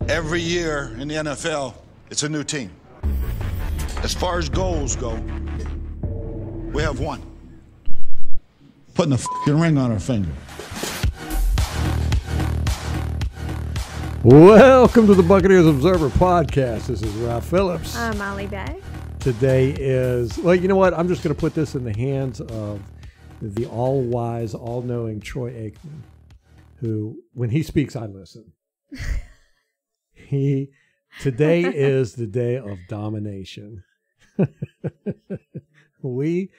Every year in the NFL, it's a new team. As far as goals go, we have one. Putting a f***ing ring on our finger. Welcome to the Buccaneers Observer Podcast. This is Rob Phillips. I'm Molly Bay. Today is, well, you know what? I'm just going to put this in the hands of the all-wise, all-knowing Troy Aikman, who, when he speaks, I listen. Today is the day of domination. We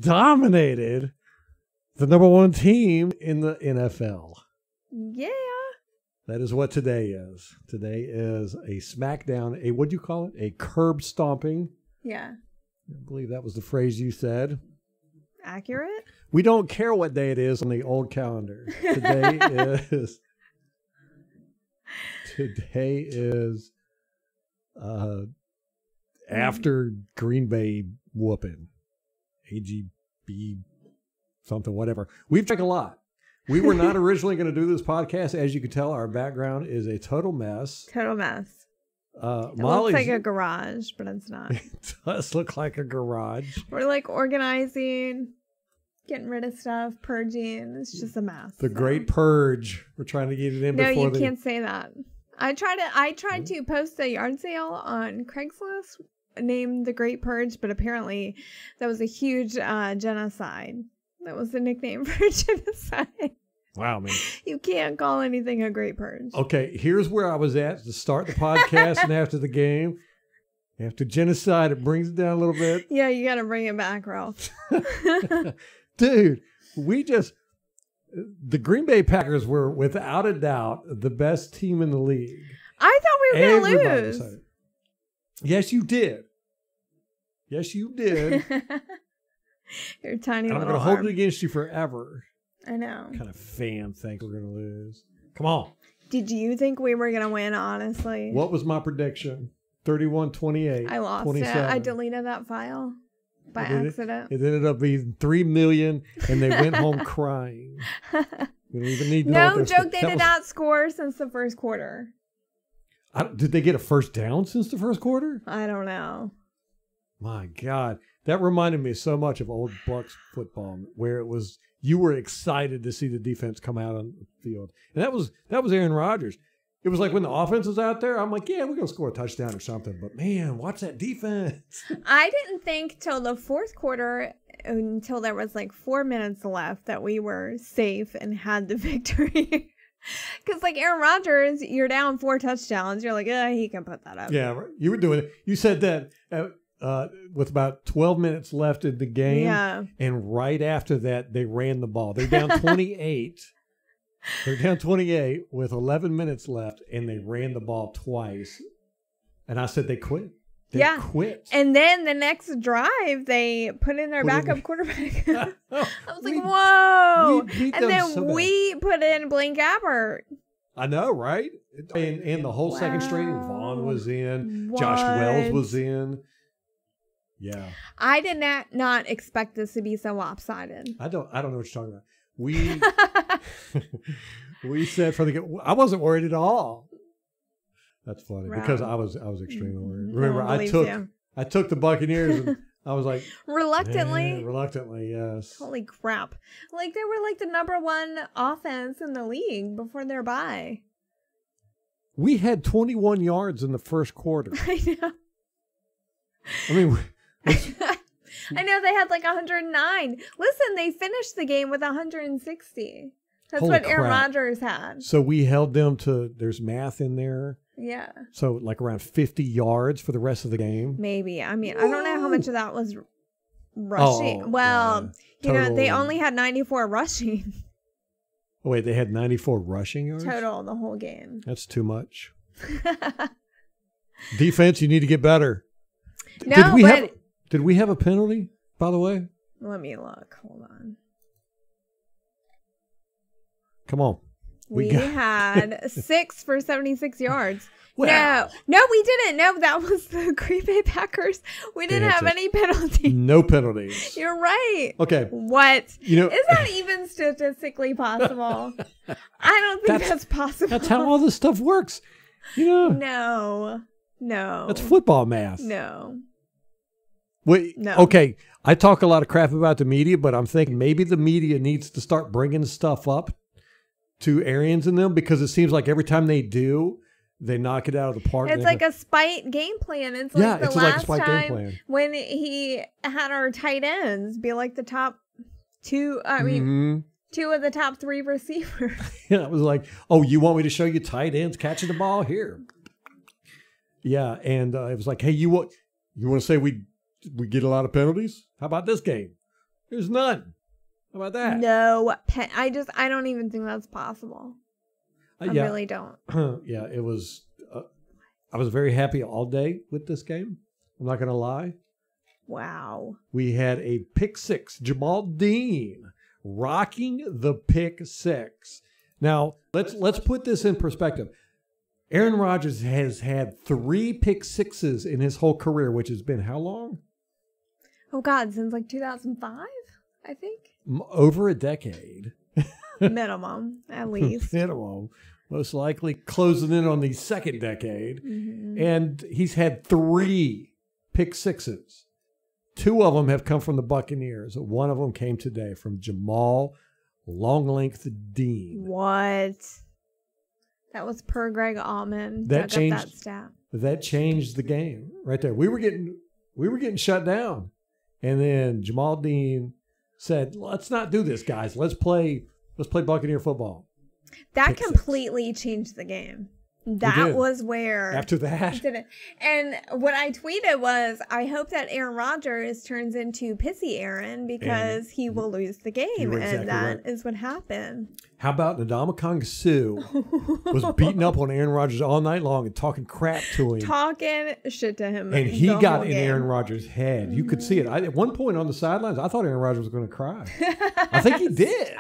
dominated the number one team in the NFL. Yeah. That is what today is. Today is a smackdown, a, what do you call it? A curb stomping. Yeah. I believe that was the phrase you said. Accurate? We don't care what day it is on the old calendar. Today is after Green Bay whooping. AGB something, whatever. We've drank a lot. We were not originally going to do this podcast. As you can tell, our background is a total mess. Total mess. It Molly's, looks like a garage, but it's not. It does look like a garage. We're like organizing, getting rid of stuff, purging. It's just a mess. The Great Purge. We're trying to get it in no, before you can't say that. I tried to post a yard sale on Craigslist named The Great Purge, but apparently that was a huge genocide. That was the nickname for genocide. Wow, man. You can't call anything a Great Purge. Okay, here's where I was at to start the podcast and after the game. After genocide, it brings it down a little bit. Yeah, you got to bring it back, Ralph. Dude, the Green Bay Packers were without a doubt the best team in the league. I thought we were going to lose. Decided. Yes, you did. Yes, you did. Your tiny and I'm little going to arm. hold it against you forever. I know. What kind of fan think we're going to lose? Come on. Did you think we were going to win, honestly? What was my prediction? 31-28. I lost 27. it. I deleted that file by accident. It ended up being 3 million, and they went home crying. We don't even need to know No joke, they did not score since the first quarter. Did they get a first down since the first quarter? I don't know. My God. That reminded me so much of old Bucs football, where it was you were excited to see the defense come out on the field. And that was Aaron Rodgers. It was like when the offense was out there, I'm like, yeah, we're going to score a touchdown or something. But, man, watch that defense. I didn't think till the fourth quarter, until there was like 4 minutes left, that we were safe and had the victory. Because, like, Aaron Rodgers, you're down 4 touchdowns. You're like, he can put that up. Yeah, you were doing it. You said that with about 12 minutes left in the game. Yeah. And right after that, they ran the ball. They're down 28. They're down 28 with 11 minutes left, and they ran the ball twice. And I said they quit. They quit. And then the next drive, they put in their backup quarterback. I was like, whoa. And then we put in Blaine Gabbert. I know, right? And the whole second string, Vaughn was in. What? Josh Wells was in. Yeah. I did not expect this to be so lopsided. I don't know what you're talking about. We said for the game, I wasn't worried at all. That's funny because I was extremely worried. Remember, I took the Buccaneers and I was like reluctantly, yes. Holy crap! Like they were like the number one offense in the league before their bye. We had 21 yards in the first quarter. I know. I mean. I know they had like 109. Listen, they finished the game with 160. That's Holy what crap. Aaron Rodgers had. So we held them to, there's math in there. Yeah. So like around 50 yards for the rest of the game. Maybe. I mean, I don't know how much of that was rushing. They only had 94 rushing. Oh, wait, they had 94 rushing yards? Total the whole game. That's too much. Defense, you need to get better. Did we have a penalty, by the way? Let me look. Hold on. Come on. We had 6 for 76 yards. Wow. No, we didn't. No, that was the Green Bay Packers. We didn't have any penalties. No penalties. You're right. Okay. What? Is that even statistically possible? I don't think that's possible. That's how all this stuff works. No. That's football math. No. Wait, No. Okay, I talk a lot of crap about the media, but I'm thinking maybe the media needs to start bringing stuff up to Arians and them, because it seems like every time they do, they knock it out of the park. It's like a spite game plan. It's like the last time when he had our tight ends be like the top two. I mean, two of the top three receivers. Yeah, it was like, oh, you want me to show you tight ends catching the ball here? Yeah, and it was like, hey, you want to say we get a lot of penalties? How about this game? There's none. How about that? No, I don't even think that's possible. I really don't. Yeah, it was. I was very happy all day with this game. I'm not going to lie. Wow. We had a pick six. Jamel Dean rocking the pick six. Now let's put this in perspective. Aaron Rodgers has had 3 pick sixes in his whole career, which has been how long? Oh, God, since like 2005, I think. Over a decade. Minimum, at least. Minimum. Most likely closing in on the second decade. Mm-hmm. And he's had 3 pick sixes. 2 of them have come from the Buccaneers. One of them came today from Jamel Dean. What? That was per Greg Allman. That changed that stat. That changed the game right there. We were getting shut down, and then Jamel Dean said, "Let's not do this, guys. Let's play Buccaneer football." That completely changed the game. That was where after that. And what I tweeted was, I hope that Aaron Rodgers turns into Pissy Aaron, because he will lose the game. Exactly, and that is what happened. How about Ndamukong Suh was beating up on Aaron Rodgers all night long and talking crap to him. Talking shit to him. And he got in Aaron Rodgers' head. You could see it. At one point on the sidelines, I thought Aaron Rodgers was going to cry. I think he did.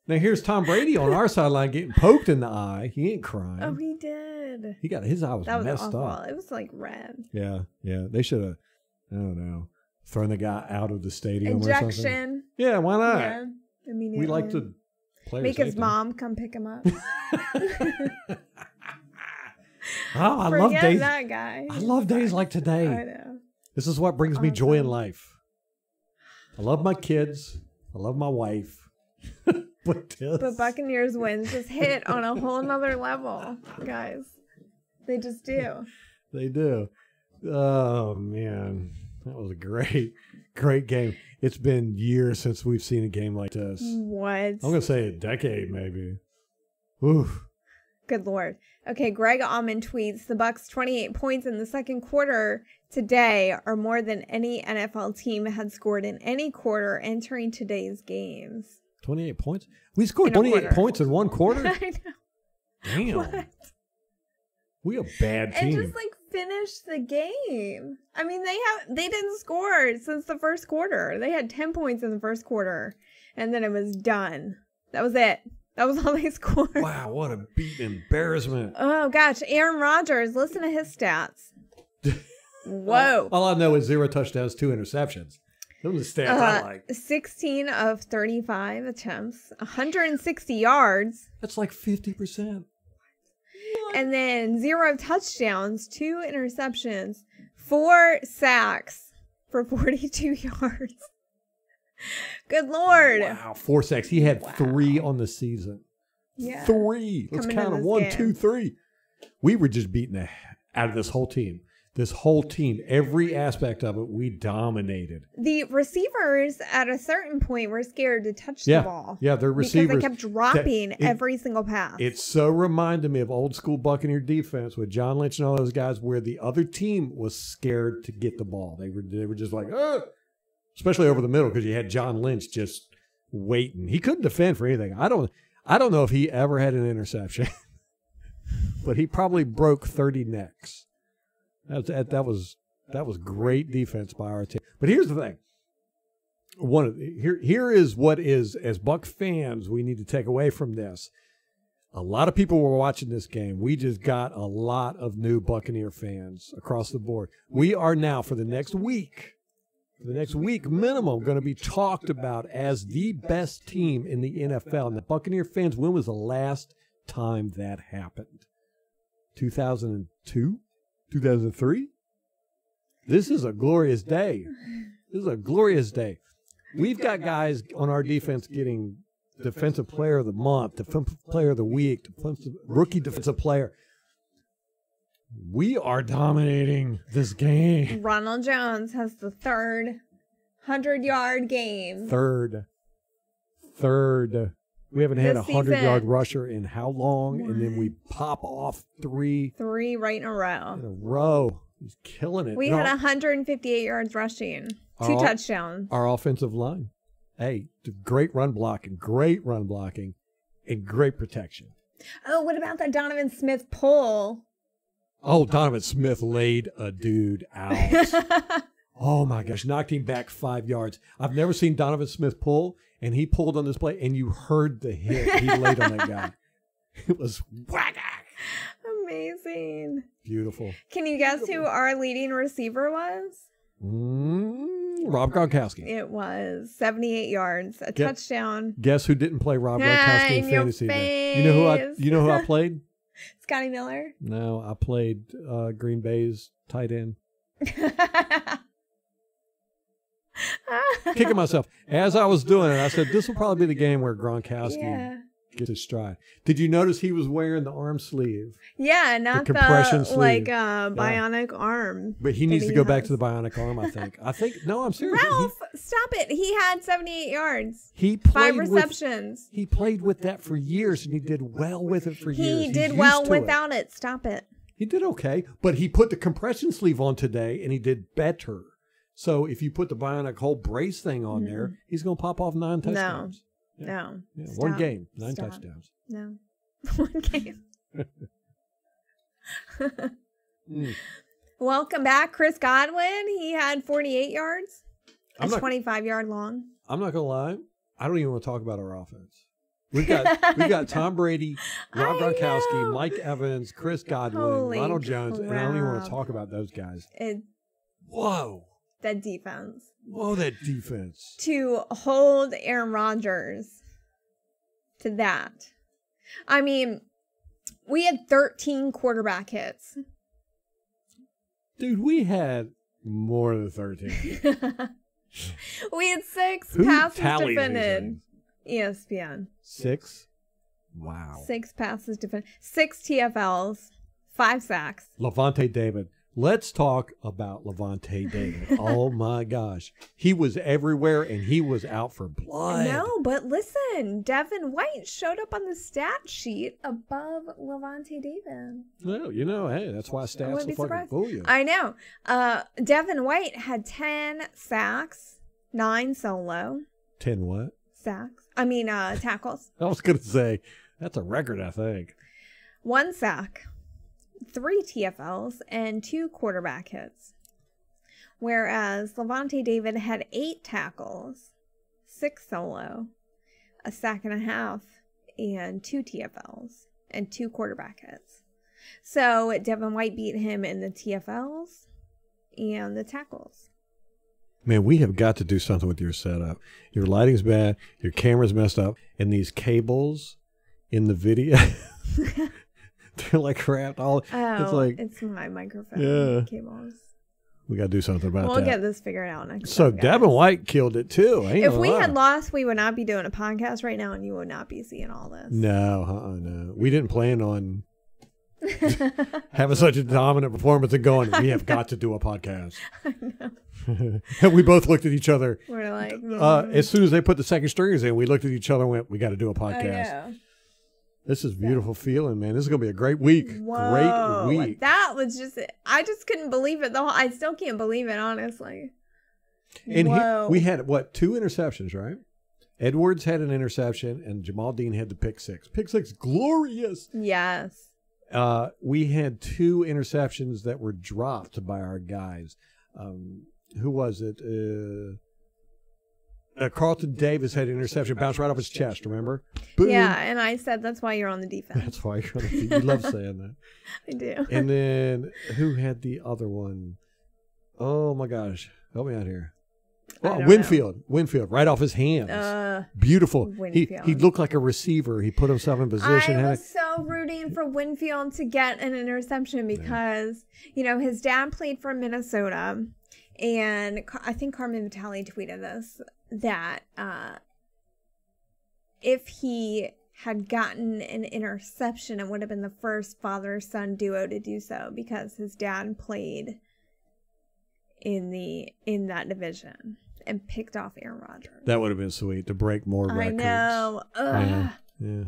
Now here's Tom Brady on our sideline getting poked in the eye. He ain't crying. Oh, he did. He got his eye was messed awful. up. It was like red. Yeah. They should have, I don't know, thrown the guy out of the stadium or something. Ejection. Yeah, why not? Yeah, immediately. We like to play. Make his mom come pick him up. I love days. That guy. I love days like today. I know. This is what brings me joy in life. I love my kids. I love my wife. But Buccaneers wins just hit on a whole nother level, guys. They just do. They do. Oh, man. That was a great game. It's been years since we've seen a game like this. What? I'm going to say a decade, maybe. Oof. Good Lord. Okay, Greg Allman tweets, the Bucs' 28 points in the second quarter today are more than any NFL team had scored in any quarter entering today's games. 28 points? We scored 28 points in one quarter? I know. Damn. What? We a bad team. And just finish the game. I mean, they didn't score since the first quarter. They had 10 points in the first quarter, and then it was done. That was it. That was all they scored. Wow, what a beating embarrassment. Oh, gosh. Aaron Rodgers, listen to his stats. Whoa. All I know is 0 touchdowns, 2 interceptions. Those are the stats I like. 16 of 35 attempts, 160 yards. That's like 50%. And then 0 touchdowns, 2 interceptions, 4 sacks for 42 yards. Good Lord. Wow, 4 sacks. He had 3 on the season. Yeah. 3. Let's count them. 1, 2, 3. We were just beating out of this whole team. This whole team, every aspect of it, we dominated. The receivers at a certain point were scared to touch the ball. Yeah, their receivers. Because they kept dropping every single pass. It so reminded me of old school Buccaneer defense with John Lynch and all those guys, where the other team was scared to get the ball. They were just like, especially over the middle, because you had John Lynch just waiting. He couldn't defend for anything. I don't know if he ever had an interception, but he probably broke 30 necks. That was great defense by our team. But here's the thing. Here is what is, as Buck fans, we need to take away from this. A lot of people were watching this game. We just got a lot of new Buccaneer fans across the board. We are now, for the next week minimum, going to be talked about as the best team in the NFL. And the Buccaneer fans, when was the last time that happened? 2002, 2003. This is a glorious day. This is a glorious day. We've got guys on our defense getting Defensive Player of the Month, Defensive Player of the Week, Rookie Defensive Player. We are dominating this game. Ronald Jones has the third 100-yard game. Third. We haven't had a 100-yard rusher in how long? What? And then we pop off three right in a row. He's killing it. We had 158 yards rushing, 2 touchdowns. Our offensive line. Hey, great run blocking, and great protection. Oh, what about that Donovan Smith pull? Oh, Donovan Smith laid a dude out. Oh, my gosh. Knocked him back 5 yards. I've never seen Donovan Smith pull, and he pulled on this play, and you heard the hit he laid on that guy. It was whack. Amazing. Beautiful. Can you guess who our leading receiver was? Rob Gronkowski. It was 78 yards, a touchdown. Guess who didn't play Rob Gronkowski in fantasy? You know who I played? Scotty Miller. No, I played Green Bay's tight end. Kicking myself. As I was doing it, I said, this will probably be the game where Gronkowski gets his stride. Did you notice he was wearing the arm sleeve? Yeah, not the compression sleeve. Bionic arm. But he needs to go back to the bionic arm, I think. No, I'm serious. Ralph, stop it. He had 78 yards. He played 5 receptions. He played with that for years, and he did well with it for years. He did well without it. Stop it. He did okay, but he put the compression sleeve on today, and he did better. So if you put the bionic whole brace thing on there, he's going to pop off 9 touchdowns. No. Yeah, one game, 9 touchdowns. No. One game. Welcome back, Chris Godwin. He had 48 yards. A 25-yard long. I'm not going to lie. I don't even want to talk about our offense. We've got Tom Brady, Rob Gronkowski, Mike Evans, Chris Godwin, Ronald Jones, and I don't even want to talk about those guys. Whoa. That defense. Whoa, that defense. To hold Aaron Rodgers to that. I mean, we had 13 quarterback hits. Dude, we had more than 13. We had 6 passes defended. ESPN. 6? Wow. 6 passes defended. 6 TFLs. 5 sacks. Levante David. Let's talk about Levante David. Oh, my gosh. He was everywhere, and he was out for blood. No, but listen. Devin White showed up on the stat sheet above Levante David. Well, hey, that's why stats will fucking fool you. I know. Devin White had 10 sacks, 9 solo. 10 what? Sacks. Tackles. I was going to say, that's a record, I think. 1 sack. 3 TFLs and 2 quarterback hits. Whereas Levante David had 8 tackles, 6 solo, a sack and a half, and 2 TFLs and 2 quarterback hits. So Devin White beat him in the TFLs and the tackles. Man, we have got to do something with your setup. Your lighting's bad, your camera's messed up, and these cables in the video... They're like wrapped all. It's my microphone cables. We got to do something about that. We'll get this figured out next time. So Devin White killed it too. If we had lost, we would not be doing a podcast right now, and you would not be seeing all this. No, no. We didn't plan on having such a dominant performance and going, we have got to do a podcast. I know. And we both looked at each other. We're like, as soon as they put the second stringers in, we looked at each other and went, we got to do a podcast. I know. This is beautiful feeling, man. This is going to be a great week. Whoa, great week. That was just, I just couldn't believe it. I still can't believe it, honestly. And we had, 2 interceptions, right? Edwards had an interception, and Jamel Dean had the pick 6. Pick 6, glorious. Yes. We had 2 interceptions that were dropped by our guys. Who was it? Carlton Davis had an interception, bounced right off his chest, remember? Boom. Yeah, and I said that's why you're on the defense. That's why you're on the defense. You love saying that. I do. And then who had the other one? Oh, my gosh. Help me out here. Winfield, right off his hands. Beautiful. He looked like a receiver. He put himself in position. I was so rooting for Winfield to get an interception because, his dad played for Minnesota. And I think Carmen Vitale tweeted this, that if he had gotten an interception, it would have been the first father-son duo to do so because his dad played in that division and picked off Aaron Rodgers. That would have been sweet to break more records. I know. Yeah.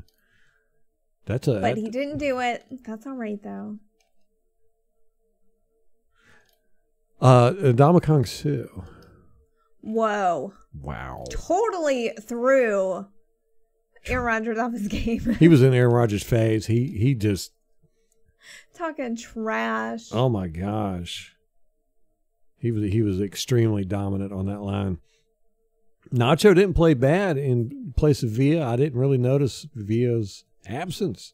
But he didn't do it. That's all right though. Ndamukong Suh. Whoa. Wow. Totally threw Aaron Rodgers off his game. He was in Aaron Rodgers' phase. He just talking trash. Oh my gosh. He was extremely dominant on that line. Nacho didn't play bad in place of Villa. I didn't really notice Villa's absence.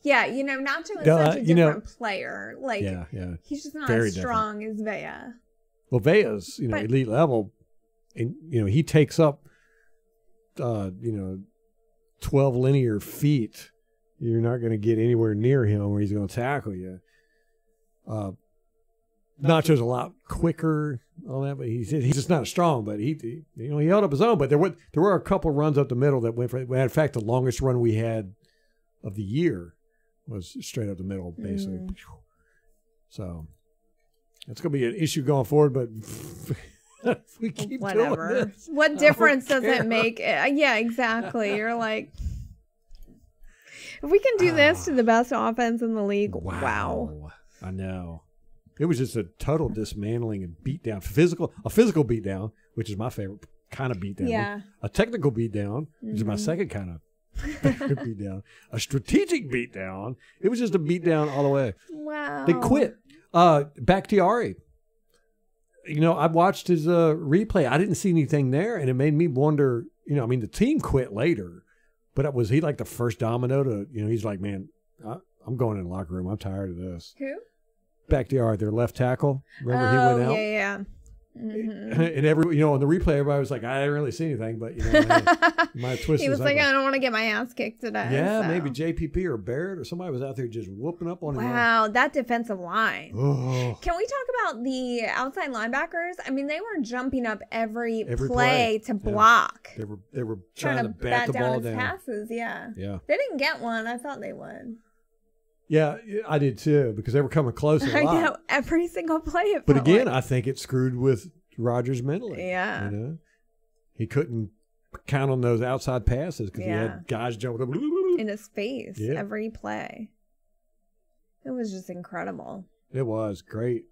Yeah, Nacho is such a different player. Like, he's just not very as strong as Villa. Well, Villa's, elite level, and he takes up 12 linear feet. You're not going to get anywhere near him where he's going to tackle you. Nacho's a lot quicker, all that, but he's just not as strong. But he held up his own. But there were a couple runs up the middle that went for. In fact, the longest run we had of the year was straight up the middle, basically. So it's going to be an issue going forward. But we keep doing this. What difference does it make? Yeah, exactly. You're like, if we can do this to the best offense in the league, wow. I know. It was just a total dismantling and beatdown. A physical beatdown, which is my favorite kind of beatdown. Yeah. A technical beatdown, which is my second kind of beatdown. A strategic beatdown. It was just a beatdown all the way. Wow. They quit. Bakhtiari. I watched his replay. I didn't see anything there, and it made me wonder, the team quit later, but was he like the first domino to, he's like, man, I'm going in the locker room. I'm tired of this. Who? Bakhtiari, their left tackle. Remember he went out? Yeah. Mm-hmm. And on the replay, everybody was like, I didn't really see anything, but my twist. He was like, I don't want to get my ass kicked today. Yeah, maybe JPP or Barrett or somebody was out there just whooping up on him. Wow, that defensive line. Oh. Can we talk about the outside linebackers? I mean, they were jumping up every play to block. They were trying to bat the ball down. Passes, yeah. They didn't get one. I thought they would. Yeah, I did too, because they were coming close a lot. I know, every single play. But again, I think it screwed with Rodgers mentally. Yeah. He couldn't count on those outside passes because he had guys jumping up in his face every play. It was just incredible. It was great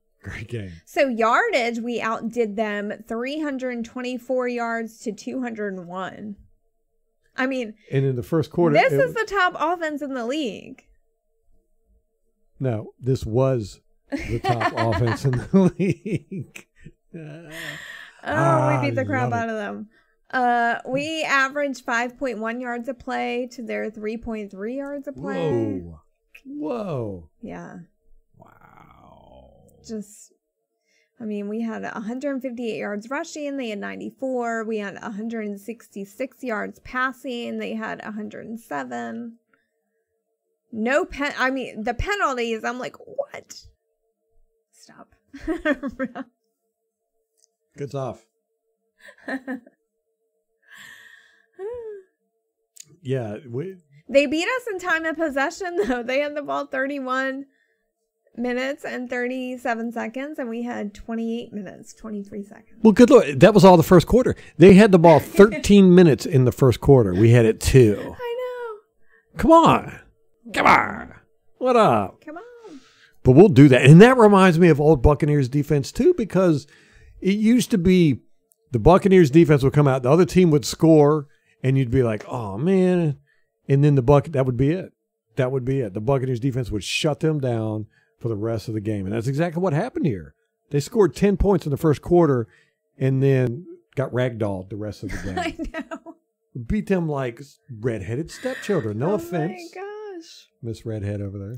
game. So yardage, we outdid them 324 yards to 201. I mean, and in the first quarter, this is the top offense in the league. No, this was the top offense in the league. We beat the crap out of them. We averaged 5.1 yards a play to their 3.3 yards a play. Whoa. Yeah. Wow. We had 158 yards rushing. They had 94. We had 166 yards passing. They had 107. The penalties, I'm like, what? Stop. Good stuff. Yeah. They beat us in time of possession, though. They had the ball 31 minutes and 37 seconds, and we had 28 minutes, 23 seconds. Well, good Lord. That was all the first quarter. They had the ball 13 minutes in the first quarter. We had it 2. I know. Come on. What up? Come on. But we'll do that. And that reminds me of old Buccaneers defense, too, because it used to be the Buccaneers defense would come out, the other team would score, and you'd be like, oh, man. And then that would be it. That would be it. The Buccaneers defense would shut them down for the rest of the game. And that's exactly what happened here. They scored 10 points in the first quarter and then got ragdolled the rest of the game. I know. Beat them like redheaded stepchildren. No offense. Oh, my gosh. Miss Redhead over there.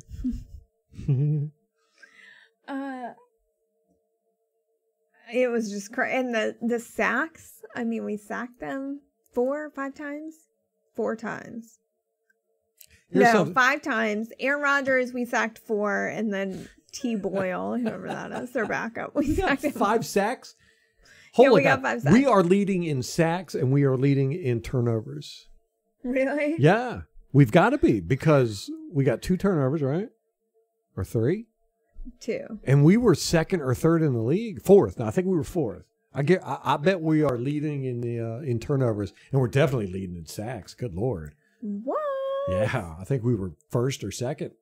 It was just crazy. And the sacks, I mean, we sacked them 4 or 5 times? 4 times. No, 5 times. Aaron Rodgers, we sacked 4, and then T. Boyle, whoever that is, their backup. We sacked him. 5 sacks? Yeah, we got 5 sacks. We are leading in sacks, and we are leading in turnovers. Really? Yeah. We've got to be, because we got 2 turnovers, right? Or 3? 2. And we were 2nd or 3rd in the league. 4th. No, I think we were 4th. I bet we are leading in turnovers, and we're definitely leading in sacks. Good Lord. What? Yeah, I think we were 1st or 2nd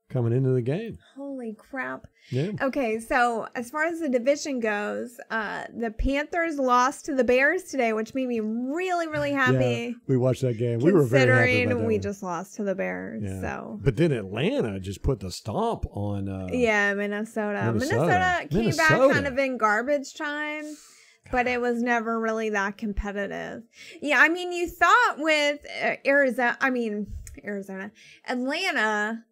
coming into the game. Holy crap. Yeah. Okay, so as far as the division goes, the Panthers lost to the Bears today, which made me really, really happy. Yeah, we watched that game. We were very happy about that. Considering we just lost to the Bears. Yeah. So. But then Atlanta just put the stomp on Minnesota. Minnesota came back kind of in garbage time. But it was never really that competitive. Yeah, I mean, you thought with Atlanta,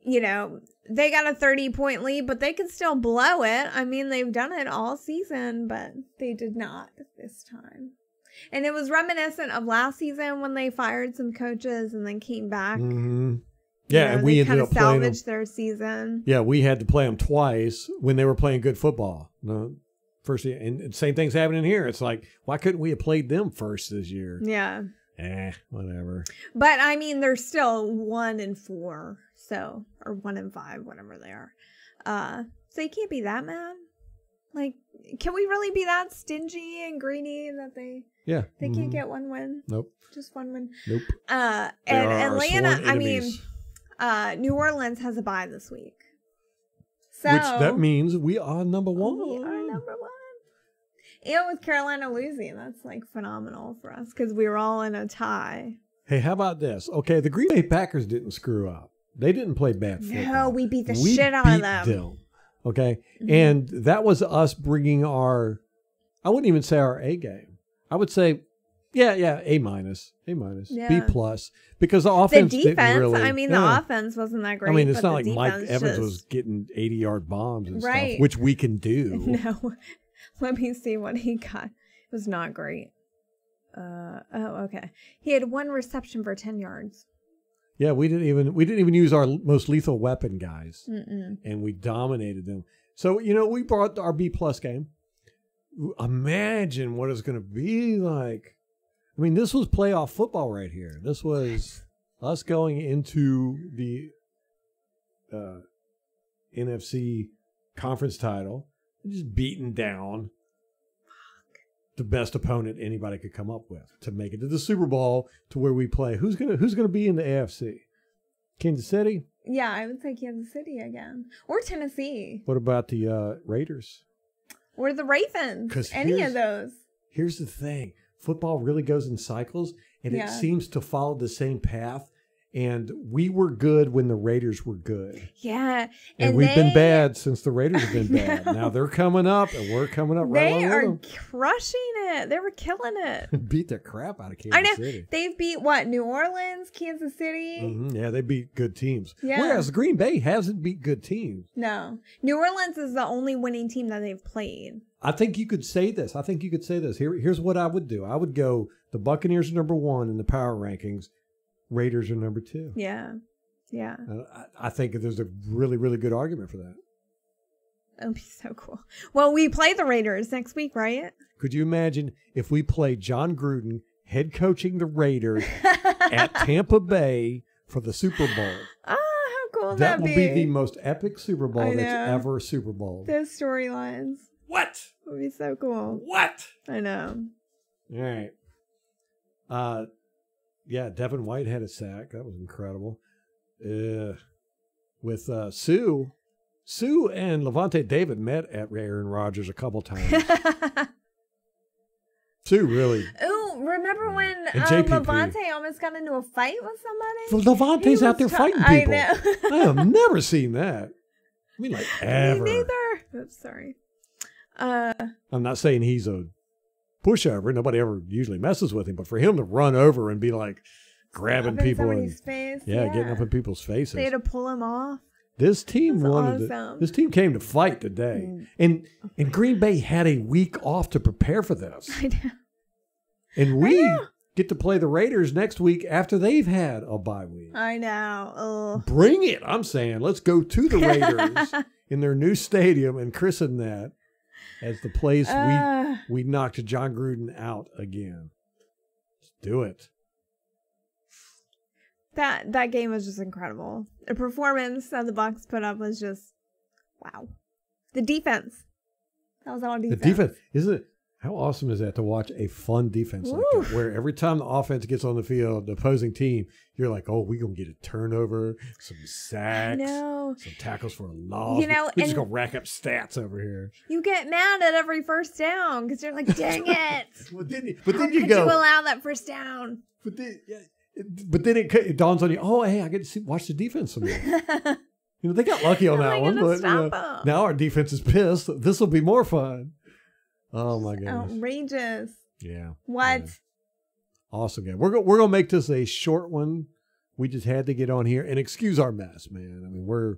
you know, they got a 30-point lead, but they could still blow it. I mean, they've done it all season, but they did not this time. And it was reminiscent of last season when they fired some coaches and then came back. Mm-hmm. Yeah, and we ended up salvaged their season. Yeah, we had to play them twice when they were playing good football. No. First, and same thing's happening here. It's like, why couldn't we have played them first this year? Yeah. Whatever. But I mean, they're still 1-4, so, or 1-5, whatever they are. So you can't be that mad. Like, can we really be that stingy and greedy that they can't get 1 win? Nope. Just 1 win. Nope. And Atlanta, I mean, New Orleans has a bye this week. So which that means we are number 1. We are number 1. And with Carolina losing, that's like phenomenal for us because we were all in a tie. Hey, how about this? Okay, the Green Bay Packers didn't screw up. They didn't play bad football. No, we beat the shit out of them. Okay, and that was us bringing our, I wouldn't even say our A game. I would say, A minus, B plus, because the offense didn't really. I mean, the offense wasn't that great. I mean, it's not like Mike Evans was getting 80-yard bombs and stuff, which we can do. No. Let me see what he got. It was not great. Okay. He had 1 reception for 10 yards. Yeah, we didn't even use our most lethal weapon guys, and we dominated them. So we brought our B plus game. Imagine what it's going to be like. I mean, this was playoff football right here. This was us going into the NFC conference title. Just beating down the best opponent anybody could come up with to make it to the Super Bowl, to where we play. Who's gonna be in the AFC? Kansas City? Yeah, I would say Kansas City again, or Tennessee. What about the Raiders? Or the Ravens? Any of those. Here's the thing: football really goes in cycles, and it seems to follow the same path. And we were good when the Raiders were good. Yeah. And we've been bad since the Raiders have been bad. Now they're coming up, and we're coming up right along with them. They are crushing it. They were killing it. Beat the crap out of Kansas City. They've beat, New Orleans, Kansas City? Mm-hmm. Yeah, they beat good teams. Yeah. Whereas Green Bay hasn't beat good teams. No. New Orleans is the only winning team that they've played. I think you could say this. Here's what I would do. I would go, the Buccaneers are number 1 in the power rankings. Raiders are number 2. Yeah. Yeah. I think there's a really, really good argument for that. That would be so cool. Well, we play the Raiders next week, right? Could you imagine if we played John Gruden head coaching the Raiders at Tampa Bay for the Super Bowl? How cool would that be? That will be the most epic Super Bowl that's ever Super Bowl. Those storylines. What? Would be so cool. What? I know. All right. Yeah, Devin White had a sack. That was incredible. With Sue and Levante David met at Aaron Rodgers a couple times. Sue really. Oh, remember when Levante almost got into a fight with somebody? Well, Levante's out there fighting people. I know. I have never seen that. I mean, like, ever. Me neither. Oops, sorry. I'm not saying he's a pushover. Nobody ever usually messes with him, but for him to run over and be like grabbing people somebody's face. Yeah, getting up in people's faces. They had to pull him off. This team That's wanted awesome. this team came to fight today. And Green Bay had a week off to prepare for this. I know. And we get to play the Raiders next week after they've had a bye week. I know. Ugh. Bring it. I'm saying let's go to the Raiders in their new stadium and christen that as the place we knocked John Gruden out again. Let's do it. That game was just incredible. The performance that the Bucs put up was just wow. The defense. That was all defense. The defense, isn't it? How awesome is that to watch a fun defense like that, where every time the offense gets on the field, the opposing team, you're like, oh, we're going to get a turnover, some sacks, some tackles for a loss. You know, we're just going to rack up stats over here. You get mad at every first down because you're like, dang it. But then How you could go. you allow that first down? But then it dawns on you, oh, hey, I get to watch the defense some more. You know, they got lucky on that one, but now our defense is pissed. This will be more fun. Oh my goodness! Outrageous. Yeah. What? Yeah. Awesome game. We're gonna make this a short one. We just had to get on here and excuse our mess, man. I mean, we're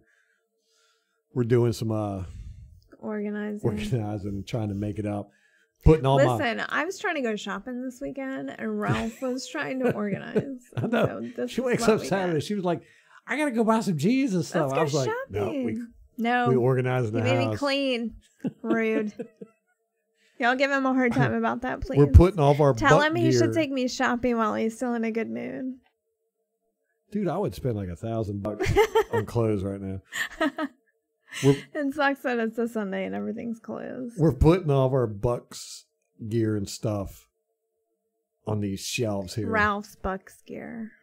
doing some organizing and trying to make up. Listen, I was trying to go shopping this weekend, and Ralph was trying to organize. I know. So she wakes up Saturday. She was like, "I gotta go buy some jeans and stuff." Let's go I was shopping. like, "No, we organized the house. You made me clean. Rude." Y'all give him a hard time about that, please. We're putting off our Tell him he gear. should take me shopping while he's still in a good mood. Dude, I would spend like $1,000 on clothes right now. It sucks that it's a Sunday and everything's closed. We're putting all of our Bucks gear and stuff on these shelves here. Ralph's Bucks gear.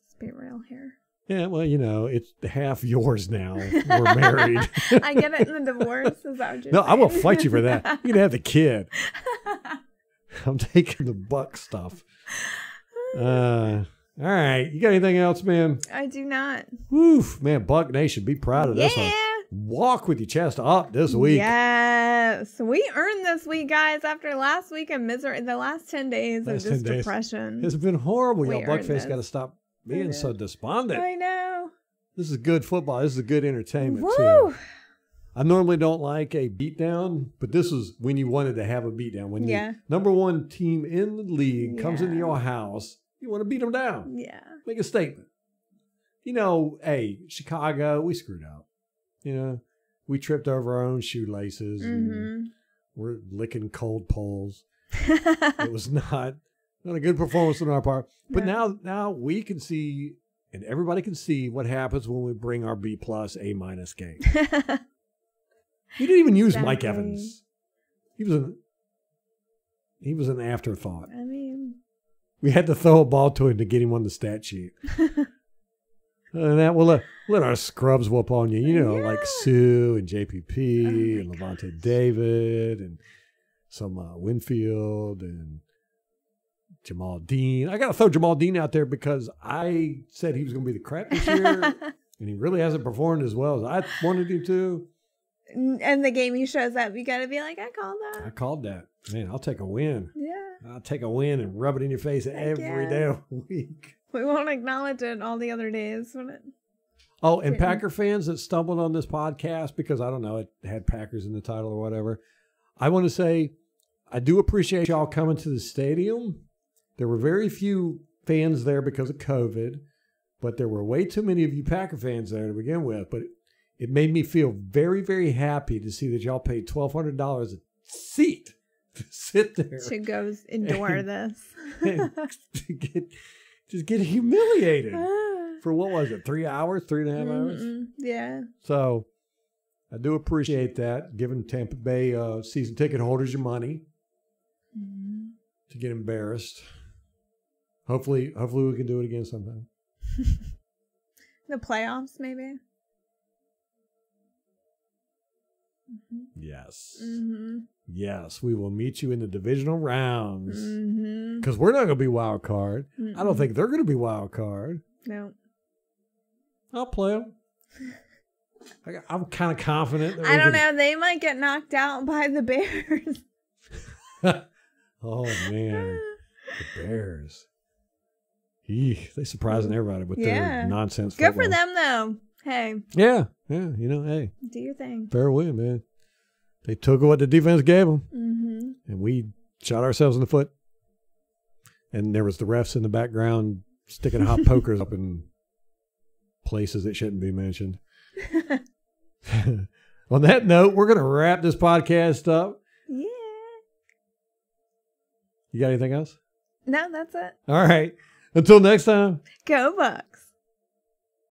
Let's be real here. Yeah, well, you know, it's half yours now. We're married. I get it in the divorce. Is that what you're No, saying? I will fight you for that. You can have the kid. I'm taking the Buck stuff. All right. You got anything else, man? I do not. Woof, man, Buck Nation, be proud of this one. Yeah. Walk with your chest up this week. Yes. We earned this week, guys, after last week of misery. The last 10 days of just depression. It's been horrible. We Y'all Buckface earned got to stop being so despondent. I know. This is good football. This is good entertainment, Woo! too. I normally don't like a beatdown, but this is when you wanted to have a beatdown. When the number one team in the league comes into your house, you want to beat them down. Yeah. Make a statement. You know, hey, Chicago, we screwed up. You know, we tripped over our own shoelaces. And we're licking cold poles. It was not a good performance on our part. But now we can see, and everybody can see what happens when we bring our B+, A- game. He didn't even use Mike Evans. He was an afterthought. I mean, we had to throw a ball to him to get him on the stat sheet. And that will let our scrubs whoop on you. You know, like Sue and JPP and Levante David and some Winfield and Jamel Dean. I got to throw Jamel Dean out there because I said he was going to be the crap this year, and he really hasn't performed as well as I wanted him to. And the game he shows up, you got to be like, I called that. I called that. Man, I'll take a win. Yeah. I'll take a win and rub it in your face every damn week. We won't acknowledge it all the other days. Oh, and Packer fans that stumbled on this podcast because, I don't know, it had Packers in the title or whatever. I want to say I do appreciate y'all coming to the stadium. There were very few fans there because of COVID, but there were way too many of you Packer fans there to begin with. But it made me feel very, very happy to see that y'all paid $1,200 a seat to sit there. To go endure this. And to get humiliated for what was it, 3 hours, 3.5 hours? Yeah. So I do appreciate that, giving Tampa Bay season ticket holders your money to get embarrassed. Hopefully we can do it again sometime. The playoffs, maybe. Yes. Yes, we will meet you in the divisional rounds. Because we're not going to be wild card. I don't think they're going to be wild card. No. I'll play them. I'm kind of confident. I don't know. They might get knocked out by the Bears. Oh, man. The Bears. Eek, they surprising everybody with their nonsense Good football. for them, though. Hey. Yeah. You know, hey. Do your thing. Fair win, man. They took what the defense gave them, Mm-hmm. and we shot ourselves in the foot. And there was the refs in the background sticking hot pokers up in places that shouldn't be mentioned. On that note, we're going to wrap this podcast up. Yeah. You got anything else? No, that's it. All right. Until next time. Go Bucks.